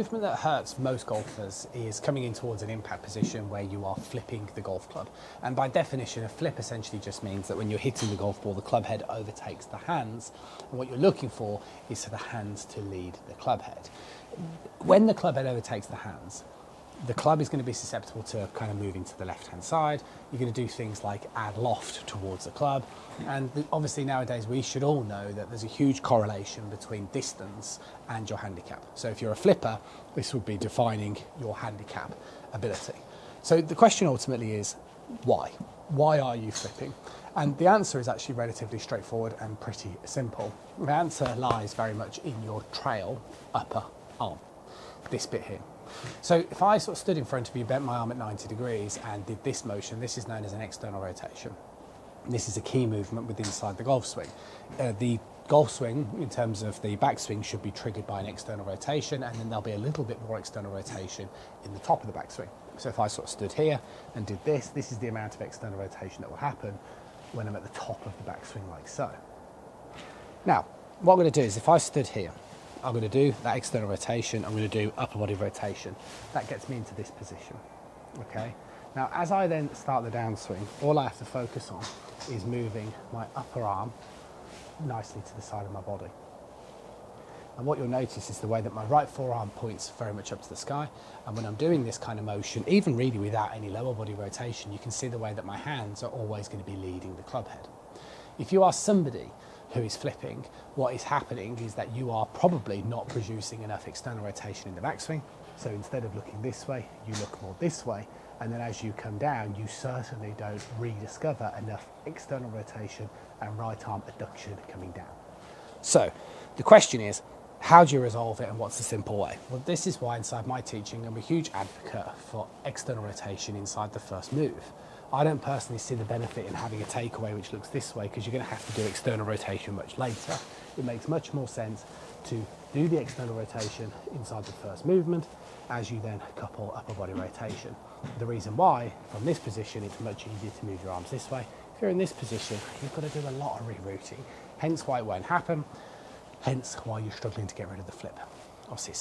movement that hurts most golfers is coming in towards an impact position where you are flipping the golf club. And by definition, a flip essentially just means that when you're hitting the golf ball, the club head overtakes the hands. And what you're looking for is for the hands to lead the club head. When the club head overtakes the hands, the club is going to be susceptible to kind of moving to the left-hand side. You're going to do things like add loft towards the club. And obviously nowadays we should all know that there's a huge correlation between distance and your handicap. So if you're a flipper, this would be defining your handicap ability. So the question ultimately is, why? Why are you flipping? And the answer is actually relatively straightforward and pretty simple. The answer lies very much in your trail upper arm, this bit here. So if I sort of stood in front of you, bent my arm at 90 degrees and did this motion, this is known as an external rotation. This is a key movement within inside the golf swing. The golf swing, in terms of the backswing, should be triggered by an external rotation, and then there'll be a little bit more external rotation in the top of the backswing. So if I sort of stood here and did this, this is the amount of external rotation that will happen when I'm at the top of the backswing like so. Now, what I'm going to do is if I stood here, I'm going to do that external rotation, I'm going to do upper body rotation. That gets me into this position, okay? Now, as I then start the downswing, all I have to focus on is moving my upper arm nicely to the side of my body. And what you'll notice is the way that my right forearm points very much up to the sky. And when I'm doing this kind of motion, even really without any lower body rotation, you can see the way that my hands are always going to be leading the club head. If you are somebody who is flipping, what is happening is that you are probably not producing enough external rotation in the backswing. So instead of looking this way, you look more this way. And then as you come down, you certainly don't rediscover enough external rotation and right arm adduction coming down. So the question is, how do you resolve it and what's the simple way? Well, this is why inside my teaching, I'm a huge advocate for external rotation inside the first move. I don't personally see the benefit in having a takeaway which looks this way because you're going to have to do external rotation much later. It makes much more sense to do the external rotation inside the first movement as you then couple upper body rotation. The reason why, from this position, it's much easier to move your arms this way. If you're in this position, you've got to do a lot of rerouting, hence why it won't happen, hence why you're struggling to get rid of the flip. I'll see you soon.